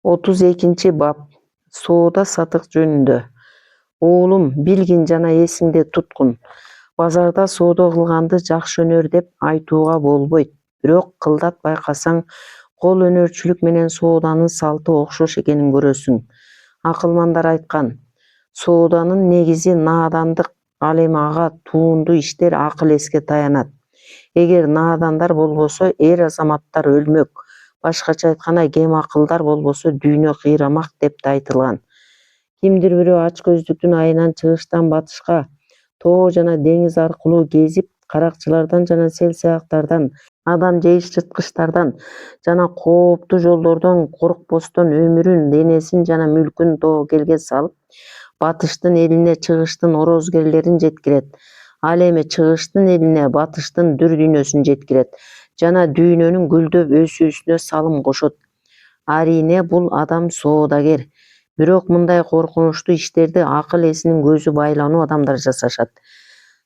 32 бап соода сатык жөнүндө. Уулум, билгин жана эсиңде туткун. Базарда соода кылганды жакшы өнөр деп айтууга болбойт. Бирок кылдат байкасаң, кол өнөрчүлүк менен сооданын салты окшош экенин көрөсүң. Акылмандар айткан, сооданын негизи наадандык, ал эми ага туунду иштер акыл эске таянат. Эгер наадандар болбосо эр азаматтар өлмөк. Башкача айтканда, кем акылдар болбосо дүйнө кыйрамак деп да айтылган. Кимдир бирөө ач көздүктүн айынан чыгыштан батышка, тоо жана деңиз аркылуу кезип, каракчылардан жана сел саактардан, адам жейиш жырткычтардан жана кооптуу жолдордон коркпостон өмүрүн, денесин жана мүлкүн тобокелге салып, батыштын элине чыгыштын орозгерлерин жеткирет. Ал эми чыгыштын элине батыштын дүр дүйнөсүн жеткирет жана дүйнөнүн гүлдөп өсүүсүнө салым кошот. Арине бул адам соодагер. Бирок мындай коркунучтуу иштерди акыл эсинин көзү байлануу адамдар жасашат.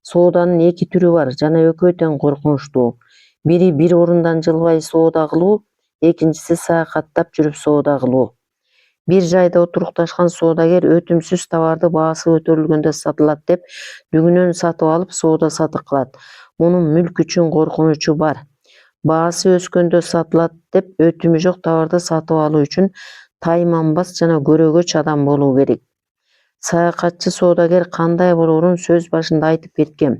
Сооданын эки түрү бар жана экөө тең коркунучтуу. Бири бир орундан жылбай соода кылуу, экинчиси саякаттап жүрүп соода кылуу. Бир жайда отурукташкан соодагер өтүмсүз товарды баасы көтөрүлгөндө сатылат деп дүгүнөн сатып алып соода сатык кылат. Мунун мүлк үчүн коркунучу бар. Баасы өскөндө сатылат деп өтүмү жок товарды сатып алуу үчүн тайманбас жана көрөгөч адам болуу керек. Саякатчы соодагер кандай болоорун сөз башында айтып кеткем.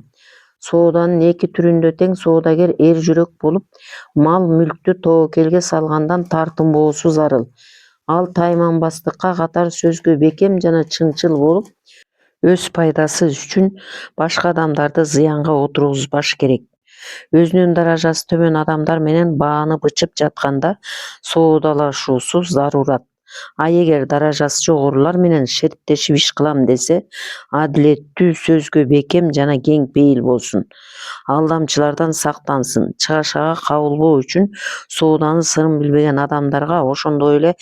Сооданын эки түрүндө тең соодагер эр жүрөк болуп, мал мүлктү тобокелге салгандан тартынбоосу зарыл. Ал тайманбастыкка катар сөзгө бекем жана чынчыл болуп, өз пайдасы үчүн башка адамдарды зыянга отургузбаш керек. Өзүнүн даражасы төмөн адамдар менен бааны бычып жатканда соодалашуусу зарурат. А эгер даражасы жогорулар менен шерттешип иш кылам десе, адилеттүү, сөзгө бекем жана кең пейил болсун. Алдамчылардан сактансын. Чашага кабылбоо үчүн сооданы сырын билбеген адамдарга, ошондой эле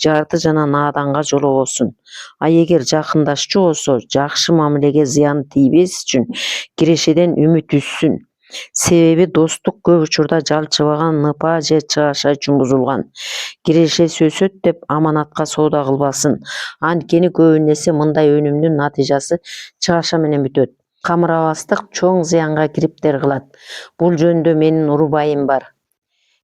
жарты жана нааданга жолобосун. А эгер жакындашчу болсо, жакшы мамилеге зыян тийбес үчүн кирешеден үмүт үзсүн. Себеби достук көп учурда жалчыбаган, ныпа же чыгаша үчүн бузулган. Кирешеси өсөт деп аманатка соода кылбасын. Анткени көбүнесе мындай өнүмдүн натыйжасы чыгаша менен бүтөт. Камырабастык чоң зыянга кириптер кылат. Бул жөнүндө менин урубайым бар.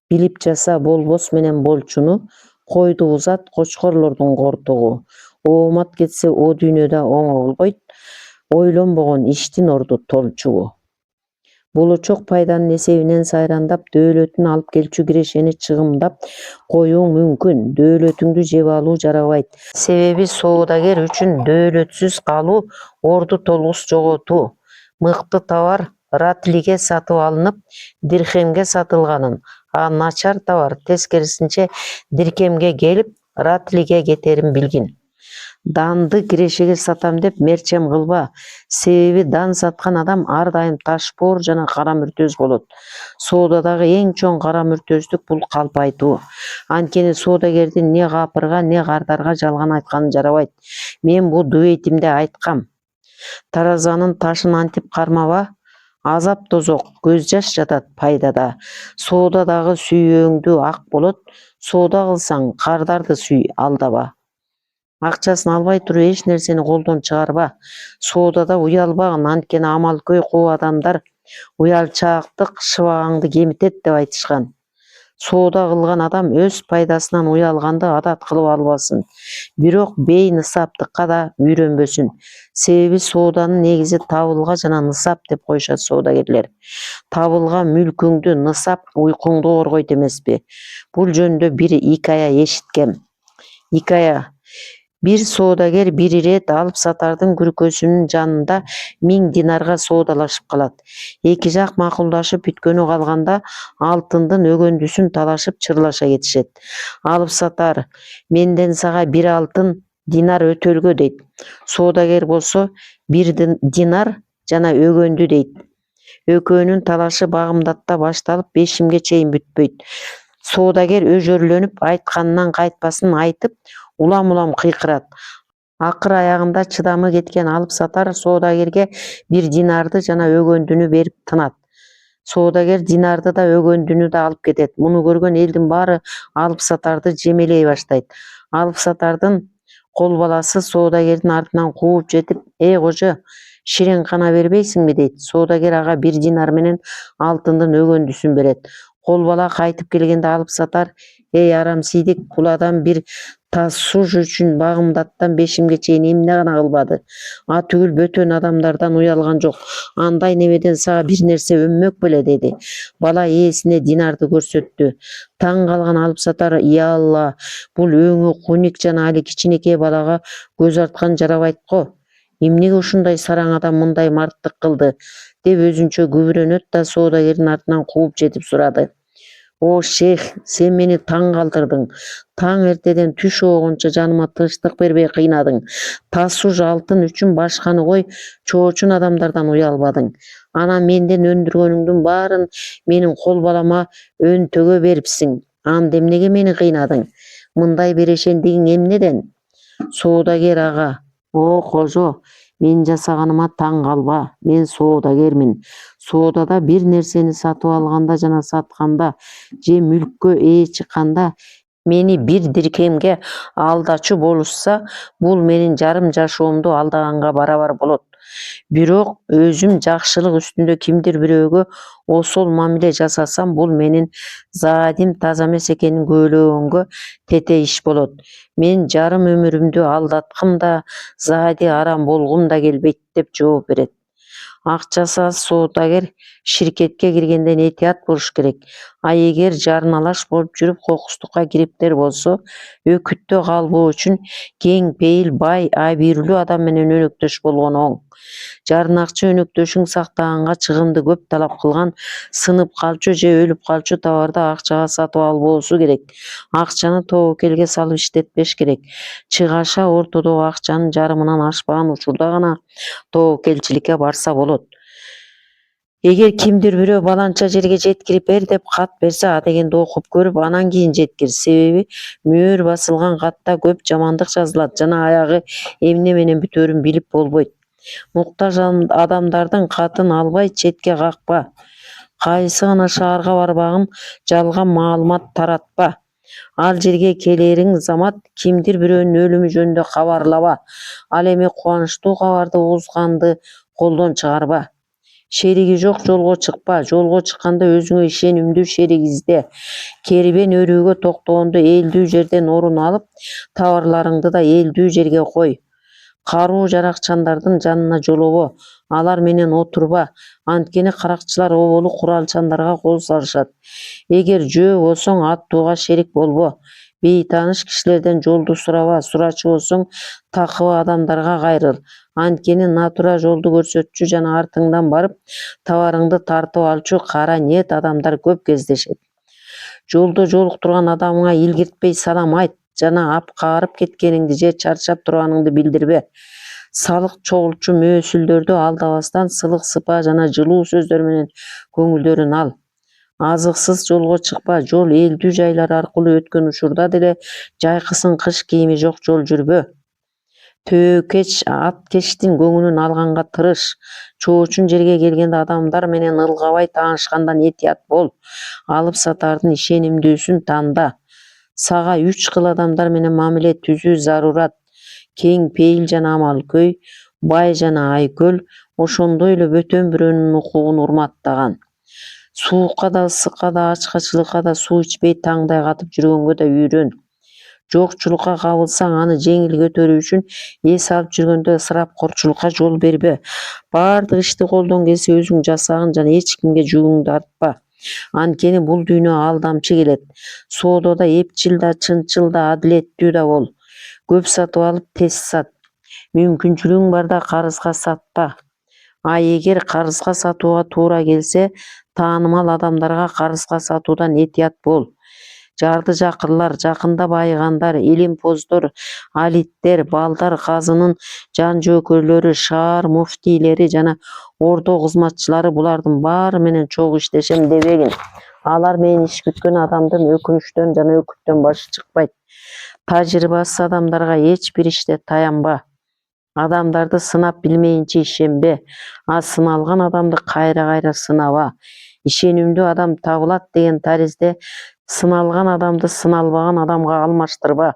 Билип жаса болбос менен болчуну, койду узат кочкорлордун кортугу. Оомат кетсе о дүйнөдө оңо болбойт, ойлонбогон иштин орду толчугу. Болочок пайданын эсебинен сайрандап, дөөлөтүн алып келчү кирешени чыгымдап коюуң мүмкүн. Дөөлөтүңдү жеп алуу жарабайт. Себеби соодагер үчүн дөөлөтсүз калуу орду толгус жоготуу. Мыкты товар ратлиге сатып алынып, дирхемге сатылганын, а начар товар тескерисинче диркемге келип, ратлиге кетерин билгин. Данды кирешеге сатам деп мерчем кылба. Себеби дан саткан адам ар дайым ташбоор жана кара мүртөз болот. Соодадагы эң чоң кара мүртөздүк бул калп айтуу. Анткени соодагердин не капырга, не кардарга жалган айтканы жарабайт. Мен бул дуэтимде айткам. Таразанын ташын антип кармаба. Азап тозок, көз жаш жатат пайдада. Соодадагы сүйүүңдү ак болот. Соода кылсаң кардарды сүй, алдаба. Акчасын албай туруп эч нерсени колдон чыгарба. Соодада уялбагын, анткени амалкөй коо адамдар уялчаактык шыбагаңды кемитет деп айтышкан. Соода кылган адам өз пайдасынан уялганды адат кылып албасын. Бирок бейнысаптыкка да үйрөнбөсүн. Себеби сооданын негизи табылга жана нысап деп коюшат соодагерлер. Табылга мүлкүңдү, нысап уйкуңду коргойт эмеспи? Бул жөнүндө бир икая эшиткем. Икая. Бир соодагер бир ирет алып сатардын күркөсүнүн жанында 1000 динарга соодалашып калат. Эки жак макулдашып бүткөнү калганда алтындын өгөндүсүн талашып чырлаша кетишет. Алып сатар: "Менден сага бир алтын динар өтөлгө" дейт. Соодагер болсо 1 динар жана өгөндү дейт. Экөөнүн талашы багымдатта башталып 5-имге чейин бүтпөйт. Соодагер өжөрлөнүп, айтканынан кайтпасын айтып, улам-улам кыйкырат. Акыр аягында чыдамы кеткен алып сатар соодагерге 1 динарды жана өгөндүнү берип тынат. Соодагер динарды да өгөндүнү да алып кетет. Муну көргөн элдин баары алып сатарды жемелей баштайт. Алып сатардын кол баласы соодагердин артынан кууп жетип, кожо, ширен кана бербейсиңби дейт. Соодагер ага 1 динар менен алтындын өгөндүсүн берет. Кол бала кайтып келгенде алып сатар: арамсийдик, бул адам бир таз суш үчүн багымдаттан бешимге чейин эмне гана кылбады. Түгүл бөтөн адамдардан уялган жок. Андай немеден сага бир нерсе өнмөк беле, деди. Бала ээсине динарды көрсөттү. Таң калган алып сатар: я Алла, бул өңү куник жана али кичинекей балага көз арткан жарабайт го. Эмнеге ушундай сараң адам мындай марттык кылды, деп өзүнчө күбүрөнөт да соодагердин артынан кууп жетип сурады: О шейх, сен мени таң калтырдың. Таң эртеден түш оогончо жаныма тынчтык бербей кыйнадың. Тасуж алтын үчүн башканы кой, чоочун адамдардан уялбадың. Анан менден өндүргөнүңдүн баарын менин кол балама өнтөгө берипсиң. Анда эмнеге мени кыйнадың? Мындай берешендигиң эмнеден? Соодагер ага: О кожо, мен жасаганыма таң калба. Мен соодагермин. Соодада бир нерсени сатып алганда жана сатканда же мүлккө ээ чыкканда мени бир диркемге алдачу болушса, бул менин жарым жашоомду алдаганга барабар болот. Бирок өзүм жакшылык үстүндө кимдир бирөөгө осол мамиле жасасам, бул менин заадим таза эмес экенин күбөлөгөнгө тете иш болот. Мен жарым өмүрүмдү алдаткым да, заади арам болгум да келбейт, деп жооп берет. Акчасы аз соодагер ширкетке киргенден этият болуш керек. Эгер жарналаш болуп жүрүп кокустукка кириптер болсо, өкүттө калбоо үчүн кең пейил, бай, абийирлүү адам менен өнөктөш болгон оң. Жарнакчы өнөктөшүң сактаганга чыгымды көп талап кылган, сынып калчу же өлүп калчу товарды акчага сатып албоосу керек. Акчаны тобокелге салып иштетпеш керек. Чыгаша ортодогу акчанын жарымынан ашпаган учурда гана тобокелчиликке барса болот. Эгер кимдир бирөө баланча жерге жеткирип бер деп кат берсе, адегенди окуп көрүп, анан кийин жеткир. Себеби мөөр басылган катта көп жамандык жазылат жана аягы эмне менен бүтөөрүн билип болбойт. Муктаж адамдардын катын албай четке какпа. Кайсы гана шаарга барбагын жалган маалымат таратпа. Ал жерге келериң замат кимдир бирөөнүн өлүмү жөнүндө кабарлаба. Ал эми кубанычтуу кабарды угузганды колдон чыгарба. Шериги жок жолго чыкпа. Жолго чыкканда өзүңө ишенимдүү шерик изде. Кербен өрүүгө токтогондо элдүү жерден орун алып, товарларыңды да элдүү жерге кой. Каруу жаракчандардын жанына жолобо. Алар менен отурба. Анткени каракчылар оболу куралчандарга кол салышат. Эгер жөө болсоң, аттууга шерик болбо. Бейтааныш кишилерден жолду сураба. Сурачу болсоң, такыбы адамдарга кайрыл. Анткени натура жолду көрсөтчү жана артыңдан барып товарыңды тартып алчу кара ниет адамдар көп кездешет. Жолдо жолуктурган адамыңа илгиртпей салам айт жана апкаарып кеткениңди же чарчап турганыңды билдирбе. Салык чогулчу мөөсүлдөрдү алдабастан сылык сыпаа жана жылуу сөздөр менен көңүлдөрүн ал. Азыксыз жолго чыкпа. Жол элдүү жайлар аркылуу өткөн учурда деле жайкысын кыш кийими жок жол жүрбө. Төөкеч аткечтин көңүлүн алганга тырыш. Чоочун жерге келгенде адамдар менен ылгабай таанышкандан этият бол. Алып сатардын ишенимдүүсүн танда. Сага 3 кыл адамдар менен мамиле түзүү зарурат. Кең пейил жана амалкөй, бай жана айкөл, ошондой эле бөтөн бирөөнүн укугун урматтаган. Суукка да, ысыкка да, ачкачылыкка да суу ичпей таңдай катып жүргөнгө да үйрөн. Жокчулукка кабылсаң, аны жеңил көтөрүү үчүн эс алып жүргөндө ысырапкорчулукка жол бербе. Баардык ишти колдон келсе өзүң жасагын жана эч кимге жүгүңдү артпа. Анткени бул дүйнө алдамчы келет. Соодода эпчил да, чынчыл да, адилеттүү да бол. Көп сатып алып тез сат. Мүмкүнчүлүгүң барда карызга сатпа. Эгер карызга сатууга туура келсе, таанымал адамдарга карызга сатуудан этият бол. Жарды жакырлар, жакында байыгандар, илимпоздор, алиттер, балдар казынын жан жөөкөрлөрү, шаар муфтийлери жана ордо кызматчылары булардын баары менен чогуу иштешем дебегин. Алар менен иш күткөн адамдын өкүнүчтөн жана өкүттөн башы чыкпайт. Тажрыйбасыз адамдарга эч бир иште таянба. Адамдарды сынап билмейинче ишенбе. А сыналган адамды кайра-кайра сынаба. ишенимдүү адам табылат деген таризде сыналган адамды сыналбаган адамга алмаштырба.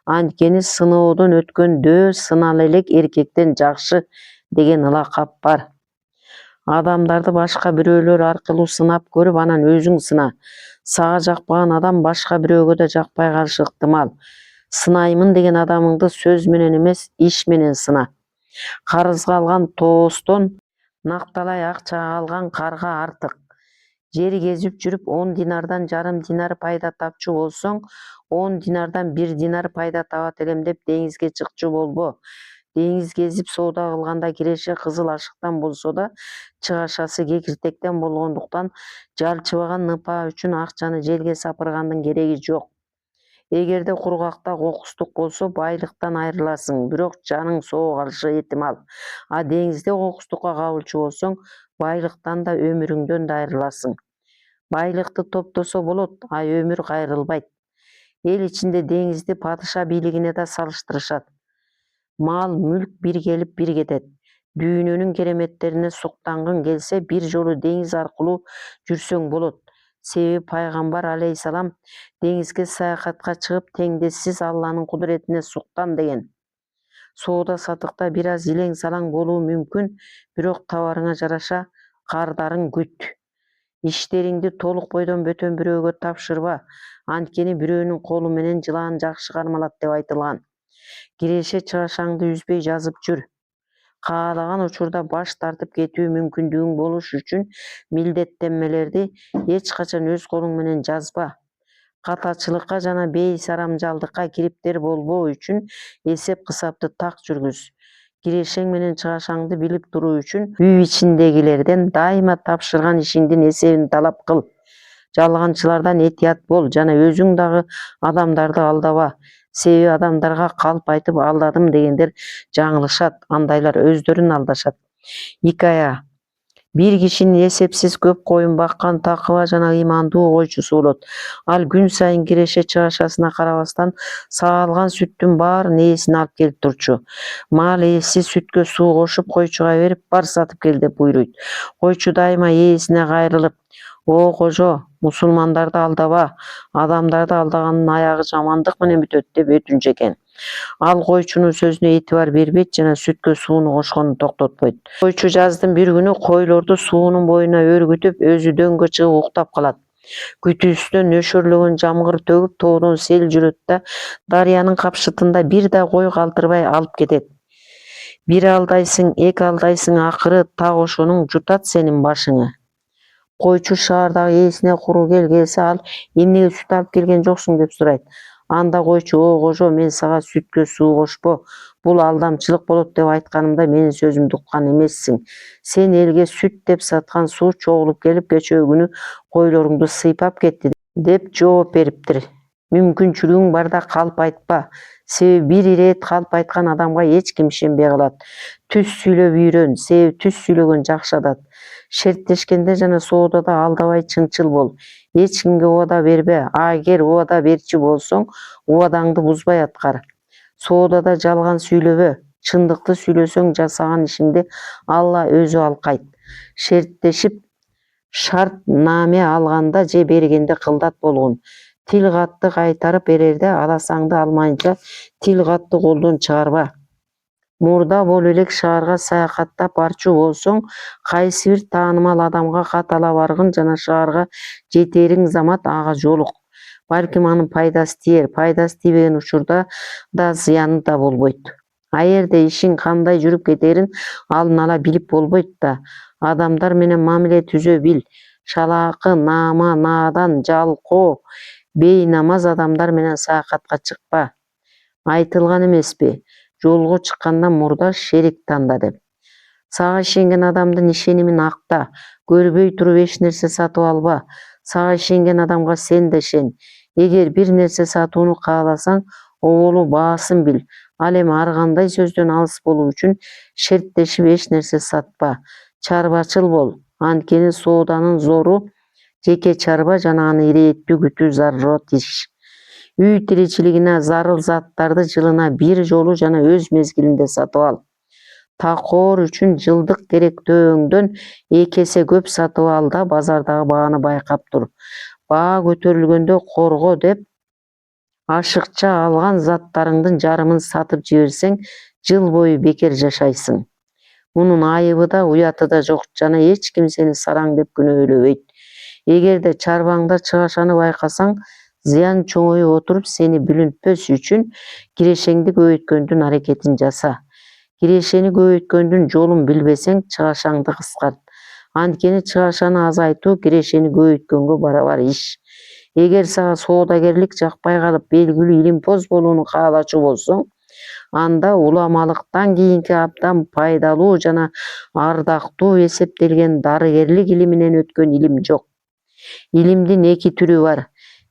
Анткени сыноодон өткөндө сынала элек эркектен жакшы деген ылакап бар. Адамдарды башка бирөөлөр аркылуу сынап көрүп, анан өзүң сына. Сага жакпаган адам башка бирөөгө да жакпай калышы ыктымал. Сынаймын деген адамыңды сөз менен эмес, иш менен сына. Карызга алган тоостон накталай акчага алган карга артык. Жер кезип жүрүп 10 динардан жарым динар пайда тапчу болсоң, 10 динардан 1 динар пайда табат элем деп деңизге чыкчу болбо. Деңиз кезип соода кылганда киреше кызыл ашыктан болсо да, чыгашасы кекиртектен болгондуктан жалчыбаган ныпаа үчүн акчаны желге сапыргандын кереги жок. Эгерде кургакта кокустук болсо байлыктан айрыласың, бирок жаның соо калышы этимал. А деңизде кокустукка кабылчу болсоң, байлыктан да өмүрүңдөн да айрыласың. Байлыкты топтосо болот, а өмүр кайрылбайт. Эл ичинде деңизди падыша бийлигине да салыштырышат. Мал, мүлк бир келип бир кетет. Дүйнөнүн кереметтерине суктангың келсе, бир жолу деңиз аркылуу жүрсөң болот. Себеби пайгамбар алейхисалам деңизге саякатка чыгып, теңдессиз Алланын кудуретине суктан деген. Соода сатыкта бир аз илең салаң болуу мүмкүн, бирок табарыңа жараша кардарың күт. Иштериңди толук бойдон бөтөн бирөөгө тапшырба, анткени бирөөнүн колу менен жылан жакшы кармалат деп айтылган. Киреше чыгашаңды үзбөй жазып жүр. Каалаган учурда баш тартып кетүү мүмкүндүгүң болуш үчүн милдеттенмелерди эч качан өз колуң менен жазба. Катачылыкка жана бейсарамжалдыкка кириптер болбоо үчүн эсеп кысапты так жүргүз. Кирешең менен чыгашаңды билип туруу үчүн үй ичиндегилерден дайыма тапшырган ишиңдин эсебин талап кыл. Жалганчылардан этият бол жана өзүң дагы адамдарды алдаба. Себеби адамдарга калп айтып алдадым дегендер жаңылышат, андайлар өздөрүн алдашат. Икая. Бир кишинин эсепсиз көп коюн баккан такыба жана ыймандуу койчусу болот. Ал күн сайын киреше чыгашасына карабастан саалган сүттүн баарын ээсине алып келип турчу. Мал ээси сүткө суу кошуп койчуга берип, бар сатып кел деп буйруйт. Койчу дайыма ээсине кайрылып: "О кожо, мусулмандарды алдаба, адамдарды алдаганын аягы жамандык менен бүтөт" деп өтүнчү экен. Ал койчунун сөзүнө этибар бербейт жана сүткө сууну кошконун токтотпойт. Койчу жаздын бир күнү койлорду суунун боюна өргүтүп, өзү дөңгө чыгып уктап калат. Күтүүсүнөн нөшөрлөгөн жамгыр төгүп, тоодон сел жүрөт да дарыянын капшытында бир да кой калтырбай алып кетет. Бир алдайсың, эки алдайсың, акыры так ошонуң жутат сенин башыңы. Койчу шаардагы ээсине куру келсе, ал эмнеге сүт алып келген жоксуң деп сурайт. Анда койчу: "О кожо, мен сага сүткө суу кошпо, бул алдамчылык болот деп айтканымда менин сөзүмдү уккан эмессиң. Сен элге сүт деп саткан суу чогулуп келип, кечээ күнү койлоруңду сыйпап кетти" деп жооп бериптир. Мүмкүнчүлүгүң барда калп айтпа. Себеби бир ирет калп айткан адамга эч ким ишенбей калат. Түз сүйлөп үйрөн, себеби түз сүйлөгөн жакшы адат. Шерттешкенде жана соодада алдабай чынчыл бол. Эч кимге убада бербе, а эгер убада берчү болсоң, убадаңды бузбай аткар. Соодада жалган сүйлөбө, чындыкты сүйлөсөң жасаган ишиңди Алла өзү алкайт. Шерттешип шарт нааме алганда же бергенде кылдат болгун. Тил катты кайтарып берерде аласаңды алмайынча тил катты колдон чыгарба. Мурда болуп элек шаарга саякаттап барчу болсоң, кайсы бир таанымал адамга кат ала баргын жана шаарга жетериң замат ага жолук. Балким анын пайдасы тиер, пайдасы тийбеген учурда да зыяны да болбойт. Аерде ишиң кандай жүрүп кетерин алдын ала билип болбойт да. Адамдар менен мамиле түзө бил. Шалаакы, наама, наадан, жалкоо, бейнамаз адамдар менен саякатка чыкпа. Айтылган эмеспи, жолго чыккандан мурда шерик танда деп. Сага ишенген адамдын ишенимин акта, көрбөй туруп эч нерсе сатып алба. Сага ишенген адамга сен да ишен. Эгер бир нерсе сатууну кааласаң, оболу баасын бил. Ал эми ар кандай сөздөн алыс болуу үчүн шерттешип эч нерсе сатпа. Чарбачыл бол, анткени сооданын зору жеке чарба жана аны ирээттүү күтүү зарурат иш. Үй тиричилигине зарыл заттарды жылына бир жолу жана өз мезгилинде сатып ал. такоор үчүн жылдык керектөөңдөн 2 эсе көп сатып ал да базардагы бааны байкап тур. Баа көтөрүлгөндө корго деп ашыкча алган заттарыңдын жарымын сатып жиберсең жыл бою бекер жашайсың. Мунун айыбы да уяты да жок жана эч ким сени сараң деп күнөөлөбөйт. Эгерде чарбаңда чыгашаны байкасаң, зыян чоңоюп отуруп сени бүлүнтпөс үчүн кирешеңди көбөйткөндүн аракетин жаса. Кирешени көбөйткөндүн жолун билбесең, чыгашаңды кыскарт. Анткени чыгашаны азайтуу кирешени көбөйткөнгө барабар иш. Эгер сага соодагерлик жакпай калып белгилүү илимпоз болууну каалачу болсоң, анда уламалыктан кийинки абдан пайдалуу жана ардактуу эсептелген дарыгерлик илиминен өткөн илим жок. Илимдин 2 түрү бар.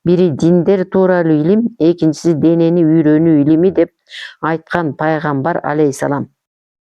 Бири диндер тууралуу илим, экинчиси денени үйрөнүү илими деп айткан пайгамбар алейхисалам.